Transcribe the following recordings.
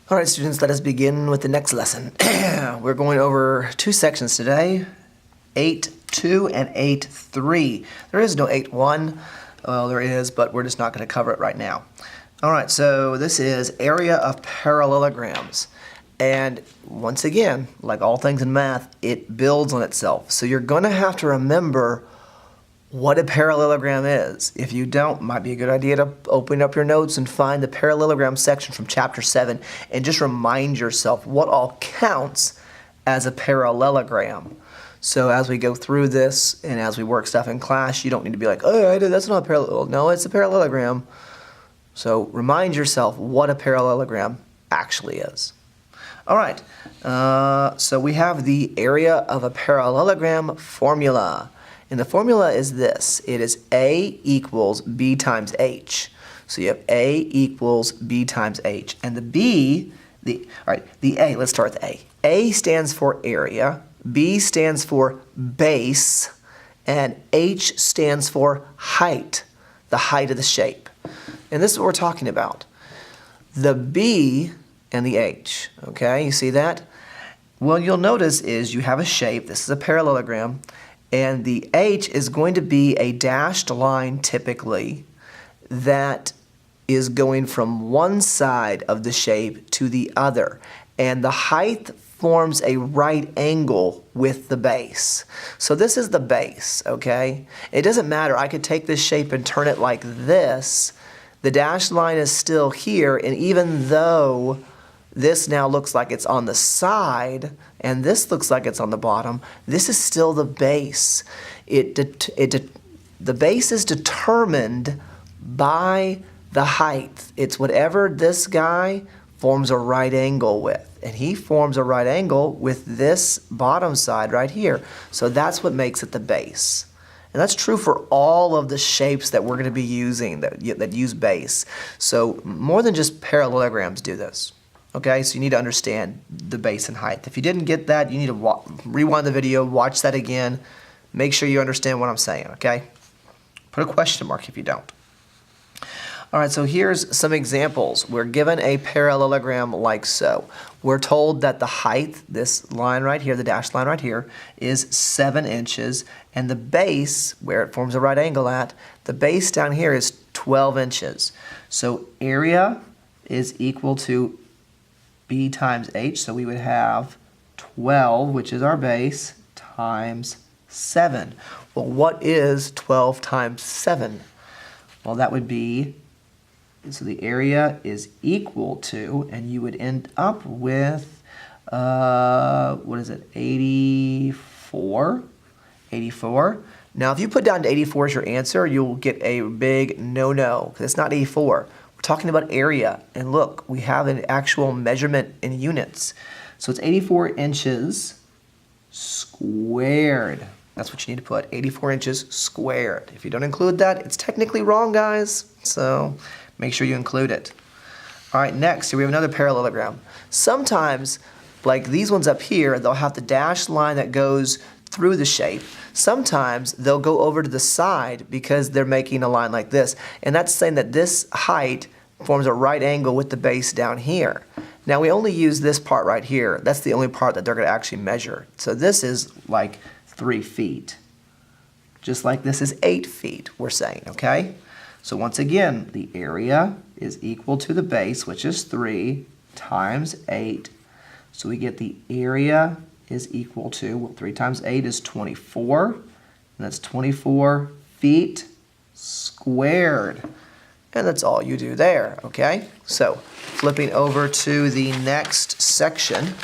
All right, students, let us begin with the next lesson. We're going over two sections today, 8.2 and 8.3. There is no 8.1. Well, there is, but we're just not going to cover it right now. All right, so this is area of parallelograms. And once again, like all things in math, it builds on itself. So you're going to have to remember what a parallelogram is. If you don't, it might be a good idea to open up your notes and find the parallelogram section from chapter 7 and just remind yourself what all counts as a parallelogram. So as we go through this and as we work stuff in class, you don't need to be like, oh, that's not a parallel. No, it's a parallelogram. So remind yourself what a parallelogram actually is. All right, so we have the area of a parallelogram formula. And the formula is this. It is A equals B times H. So you have A equals B times H. And the A, let's start with A. A stands for area, B stands for base, and H stands for height, the height of the shape. And this is what we're talking about. The B and the H, okay? You see that? Well, you'll notice is you have a shape. This is a parallelogram. And the H is going to be a dashed line typically that is going from one side of the shape to the other. And the height forms a right angle with the base. So this is the base, okay? It doesn't matter. I could take this shape and turn it like this. The dashed line is still here, and even though this now looks like it's on the side, and this looks like it's on the bottom, this is still the base. The base is determined by the height. It's whatever this guy forms a right angle with. And he forms a right angle with this bottom side right here. So that's what makes it the base. And that's true for all of the shapes that we're going to be using that use base. So more than just parallelograms do this. Okay, so you need to understand the base and height. If you didn't get that, you need to rewind the video, watch that again, make sure you understand what I'm saying, okay? Put a question mark if you don't. All right, so here's some examples. We're given a parallelogram like so. We're told that the height, this line right here, the dashed line right here, is 7 inches, and the base, where it forms a right angle at, the base down here is 12 inches. So area is equal to B times H, so we would have 12, which is our base, times 7. Well, what is 12 times 7? Well, that would be, so the area is equal to, and you would end up with, what is it, 84? 84. Now, if you put down 84 as your answer, you'll get a big no-no, because it's not 84. Talking about area, and look, we have an actual measurement in units. So it's 84 inches squared. That's what you need to put, 84 inches squared. If you don't include that, it's technically wrong, guys. So make sure you include it. All right, next, here we have another parallelogram. Sometimes, like these ones up here, they'll have the dashed line that goes through the shape. Sometimes they'll go over to the side because they're making a line like this. And that's saying that this height forms a right angle with the base down here. Now we only use this part right here. That's the only part that they're going to actually measure. So this is like 3 feet. Just like this is 8 feet, we're saying, okay? So once again, the area is equal to the base, which is 3, times 8. So we get the area is equal to, 3 times 8 is 24, and that's 24 feet squared. And that's all you do there, okay? So, flipping over to the next section,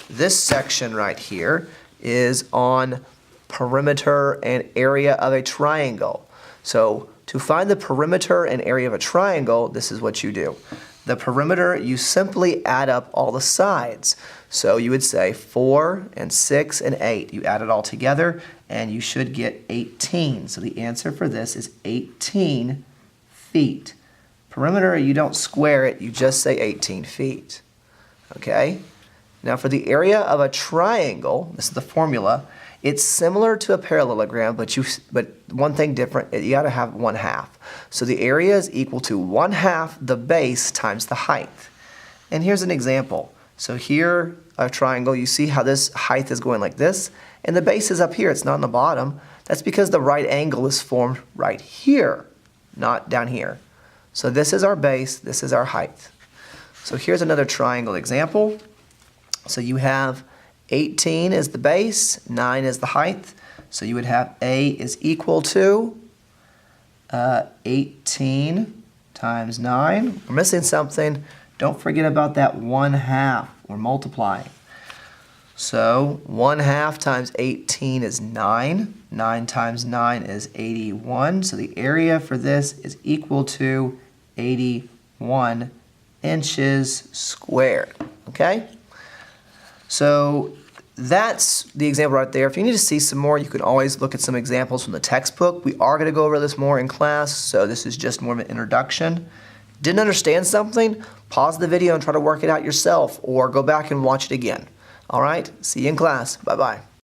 this section right here is on perimeter and area of a triangle. So, to find the perimeter and area of a triangle, this is what you do. The perimeter, you simply add up all the sides. So you would say 4 and 6 and 8. You add it all together and you should get 18. So the answer for this is 18 feet. Perimeter, you don't square it, you just say 18 feet. Okay? Now for the area of a triangle, this is the formula, it's similar to a parallelogram, but one thing different, you got to have 1/2. So the area is equal to 1/2 the base times the height. And here's an example. So here, a triangle, you see how this height is going like this, and the base is up here, it's not on the bottom. That's because the right angle is formed right here, not down here. So this is our base, this is our height. So here's another triangle example. So you have 18 is the base, 9 is the height. So you would have A is equal to 18 times 9. We're missing something. Don't forget about that 1/2. We're multiplying. So 1/2 times 18 is 9. 9 times 9 is 81. So the area for this is equal to 81 inches squared. Okay? So that's the example right there. If you need to see some more, you can always look at some examples from the textbook. We are going to go over this more in class, so this is just more of an introduction. Didn't understand something? Pause the video and try to work it out yourself, or go back and watch it again. All right? See you in class. Bye-bye.